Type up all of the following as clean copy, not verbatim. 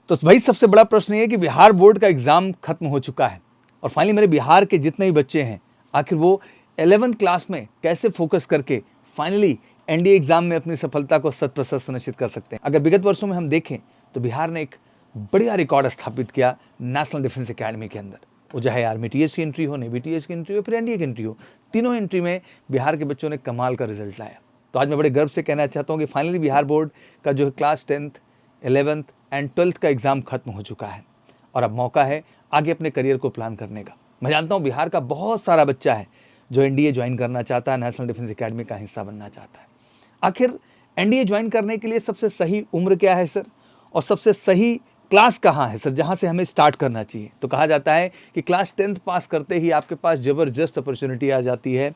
तो भाई सबसे बड़ा प्रश्न ये है कि बिहार बोर्ड का एग्ज़ाम खत्म हो चुका है और फाइनली मेरे बिहार के जितने भी बच्चे हैं आखिर वो 11th क्लास में कैसे फोकस करके फाइनली एनडीए एग्ज़ाम में अपनी सफलता को 100% सुनिश्चित कर सकते हैं। अगर विगत वर्षों में हम देखें तो बिहार ने एक बढ़िया रिकॉर्ड स्थापित किया नेशनल डिफेंस एकेडमी के अंदर। वो चाहे आर्मी टीएस की एंट्री हो, नेवी टीएस की एंट्री हो, फिर एनडीए की एंट्री हो, तीनों एंट्री में बिहार के बच्चों ने कमाल का रिजल्ट लाया। तो आज मैं बड़े गर्व से कहना चाहता हूँ कि फाइनली बिहार बोर्ड का जो class 10th, 11th and 12th का एग्ज़ाम खत्म हो चुका है और अब मौका है आगे अपने करियर को प्लान करने का। मैं जानता हूँ बिहार का बहुत सारा बच्चा है जो एनडीए ज्वाइन करना चाहता है, नेशनल डिफेंस एकेडमी का हिस्सा बनना चाहता है। आखिर एनडीए ज्वाइन करने के लिए सबसे सही उम्र क्या है सर, और सबसे सही क्लास कहाँ है सर जहाँ से हमें स्टार्ट करना चाहिए? तो कहा जाता है कि क्लास 10th पास करते ही आपके पास ज़बरदस्त अपॉर्चुनिटी आ जाती है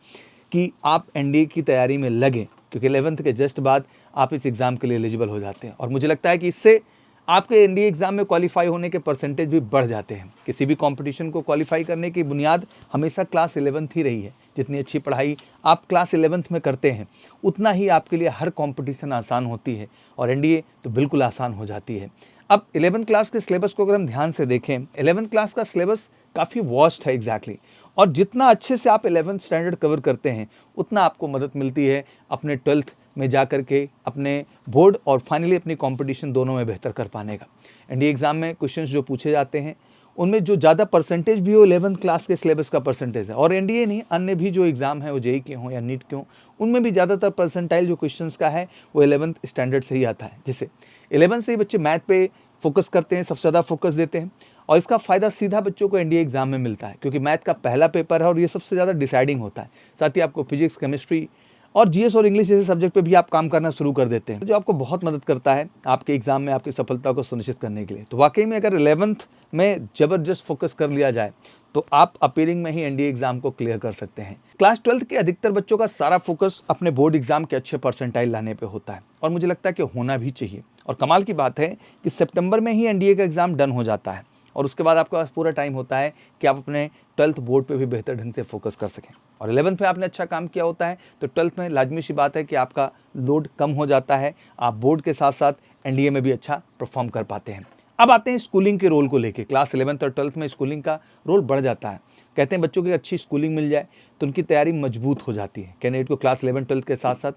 कि आप एनडीए की तैयारी में लगें, क्योंकि 11th के जस्ट बाद आप इस एग्ज़ाम के लिए एलिजिबल हो जाते हैं। और मुझे लगता है कि इससे आपके एनडीए एग्ज़ाम में क्वालिफाई होने के परसेंटेज भी बढ़ जाते हैं। किसी भी कंपटीशन को क्वालिफाई करने की बुनियाद हमेशा क्लास 11th ही रही है। जितनी अच्छी पढ़ाई आप क्लास 11th में करते हैं उतना ही आपके लिए हर कंपटीशन आसान होती है और एनडीए तो बिल्कुल आसान हो जाती है। अब 11th क्लास के सिलेबस को अगर हम ध्यान से देखें, 11th क्लास का सिलेबस काफ़ी वास्ट है एग्जैक्टली, और जितना अच्छे से आप 11th स्टैंडर्ड कवर करते हैं उतना आपको मदद मिलती है अपने 12th में जा कर के अपने बोर्ड और फाइनली अपनी कंपटीशन दोनों में बेहतर कर पाने का। एनडीए एग्ज़ाम में क्वेश्चंस जो पूछे जाते हैं उनमें जो ज़्यादा परसेंटेज भी हो 11th क्लास के सिलेबस का परसेंटेज है, और एनडीए नहीं अन्य भी जो एग्ज़ाम है वो जेई के हों या नीट के हों उनमें भी ज़्यादातर परसेंटाइल जो क्वेश्चंस का है वो 11th स्टैंडर्ड से ही आता है, जिससे 11th से ही बच्चे मैथ पे फोकस करते हैं, सबसे ज़्यादा फोकस देते हैं। और इसका फ़ायदा सीधा बच्चों को एनडीए एग्ज़ाम में मिलता है क्योंकि मैथ का पहला पेपर है और ये सबसे ज़्यादा डिसाइडिंग होता है। साथ ही आपको फिजिक्स, केमिस्ट्री और जीएस और इंग्लिश जैसे सब्जेक्ट पे भी आप काम करना शुरू कर देते हैं, जो आपको बहुत मदद करता है आपके एग्जाम में आपकी सफलता को सुनिश्चित करने के लिए। तो वाकई में अगर 11th में ज़बरदस्त फोकस कर लिया जाए तो आप अपीयरिंग में ही एनडीए एग्जाम को क्लियर कर सकते हैं। क्लास 12th के अधिकतर बच्चों का सारा फोकस अपने बोर्ड एग्जाम के अच्छे परसेंटाइल लाने पे होता है और मुझे लगता है कि होना भी चाहिए। और कमाल की बात है कि सितंबर में ही एनडीए का एग्जाम डन हो जाता है और उसके बाद आपके पास पूरा टाइम होता है कि आप अपने 12th बोर्ड पे भी बेहतर ढंग से फोकस कर सकें। और 11th में आपने अच्छा काम किया होता है तो 12th में लाजमी सी बात है कि आपका लोड कम हो जाता है, आप बोर्ड के साथ साथ एनडीए में भी अच्छा परफॉर्म कर पाते हैं। अब आते हैं स्कूलिंग के रोल को लेके। क्लास 11th और 12th में स्कूलिंग का रोल बढ़ जाता है। कहते हैं बच्चों की अच्छी स्कूलिंग मिल जाए तो उनकी तैयारी मजबूत हो जाती है। कैंडिडेट को क्लास 11 12th के साथ साथ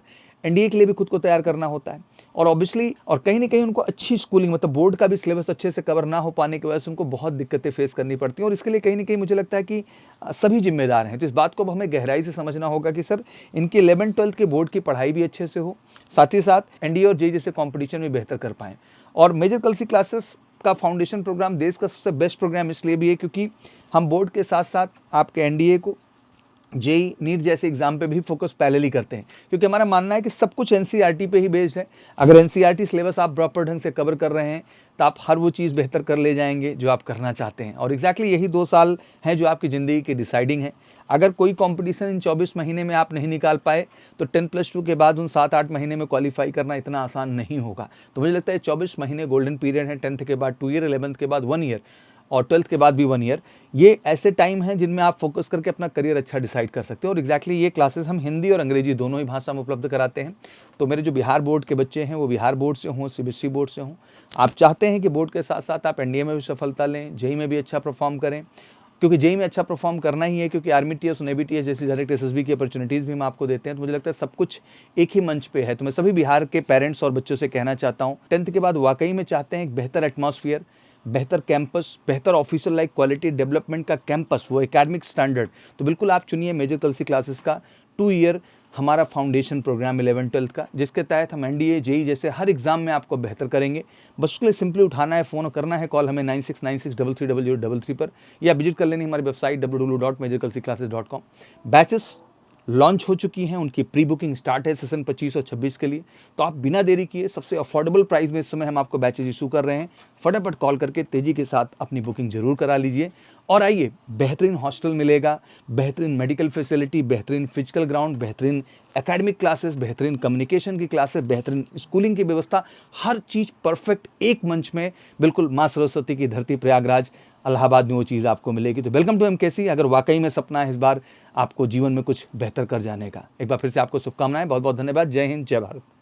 एनडीए के लिए भी खुद को तैयार करना होता है और ऑब्वियसली और कहीं ना कहीं उनको अच्छी स्कूलिंग मतलब बोर्ड का भी सिलेबस अच्छे से कवर ना हो पाने की वजह से उनको बहुत दिक्कतें फेस करनी पड़ती हैं और इसके लिए कहीं ना कहीं मुझे लगता है कि सभी जिम्मेदार हैं। तो इस बात को हमें गहराई से समझना होगा कि सर इनकी 11 12th के बोर्ड की पढ़ाई भी अच्छे से हो, साथ ही साथ एनडीए और जेईई जैसे कॉम्पिटिशन में बेहतर कर पाएँ। और मेजर कलसी क्लासेस का फाउंडेशन प्रोग्राम देश का सबसे बेस्ट प्रोग्राम इसलिए भी है क्योंकि हम बोर्ड के साथ साथ आपके एनडीए को जेईई नीट जैसे एग्जाम पे भी फोकस पैरेलली करते हैं, क्योंकि हमारा मानना है कि सब कुछ एनसीईआरटी पे ही बेस्ड है। अगर एनसीईआरटी सिलेबस आप प्रॉपर ढंग से कवर कर रहे हैं तो आप हर वो चीज़ बेहतर कर ले जाएंगे जो आप करना चाहते हैं। और एग्जैक्टली यही 2 साल हैं जो आपकी ज़िंदगी की डिसाइडिंग है। अगर कोई कंपटीशन इन 24 महीने में आप नहीं निकाल पाए तो 10+2 के बाद उन 7-8 महीने में क्वालिफाई करना इतना आसान नहीं होगा। तो मुझे लगता है 24 महीने गोल्डन पीरियड है, 10th के बाद 2 ईयर, 11th के बाद 1 ईयर और 12th के बाद भी 1 ईयर। ये ऐसे टाइम हैं जिनमें आप फोकस करके अपना करियर अच्छा डिसाइड कर सकते हो। और एग्जैक्टली ये क्लासेस हम हिंदी और अंग्रेजी दोनों ही भाषा में उपलब्ध कराते हैं। तो मेरे जो बिहार बोर्ड के बच्चे हैं वो बिहार बोर्ड से हों, सीबीएसई बोर्ड से हों, आप चाहते हैं कि बोर्ड के साथ साथ आप एनडीए में भी सफलता लें, जेईई में भी अच्छा परफॉर्म करें, क्योंकि जेईई में अच्छा परफॉर्म करना ही है, क्योंकि आर्मी टीएस और नेवी टीएस जैसी डायरेक्ट एसएसबी की अपॉर्चुनिटीज़ भी हम आपको देते हैं। तो मुझे लगता है सब कुछ एक ही मंच पे है। तो मैं सभी बिहार के पेरेंट्स और बच्चों से कहना चाहता हूँ 10th के बाद वाकई में चाहते हैं एक बेहतर एटमॉस्फेयर, बेहतर कैंपस, बेहतर ऑफिसर लाइक क्वालिटी डेवलपमेंट का कैंपस, वो एकेडमिक स्टैंडर्ड, तो बिल्कुल आप चुनिए मेजर कलसी क्लासेस का 2 ईयर हमारा फाउंडेशन प्रोग्राम 11 12th का, जिसके तहत हम एनडीए जेईई जैसे हर एग्जाम में आपको बेहतर करेंगे। बस उसके लिए सिंपली उठाना है, फ़ोन करना है, कॉल हमें 9696330033 पर, या विजिट कर लेनी हमारी वेबसाइट www.majorkalsiclasses.com। बैचेस लॉन्च हो चुकी हैं, उनकी प्री बुकिंग स्टार्ट है सेशन 25 और 26 के लिए। तो आप बिना देरी किए सबसे अफोर्डेबल प्राइस में इस समय हम आपको बैचेज इशू कर रहे हैं। फटाफट कॉल करके तेज़ी के साथ अपनी बुकिंग जरूर करा लीजिए और आइए। बेहतरीन हॉस्टल मिलेगा, बेहतरीन मेडिकल फैसिलिटी, बेहतरीन फिजिकल ग्राउंड, बेहतरीन एकेडमिक क्लासेस, बेहतरीन कम्युनिकेशन की क्लासेस, बेहतरीन स्कूलिंग की व्यवस्था, हर चीज़ परफेक्ट एक मंच में, बिल्कुल माँ सरस्वती की धरती प्रयागराज इलाहाबाद में वो चीज़ आपको मिलेगी। तो वेलकम टू एमकेसी। अगर वाकई में सपना है इस बार आपको जीवन में कुछ बेहतर कर जाने का, एक बार फिर से आपको शुभकामनाएं। बहुत बहुत धन्यवाद। जय हिंद, जय भारत।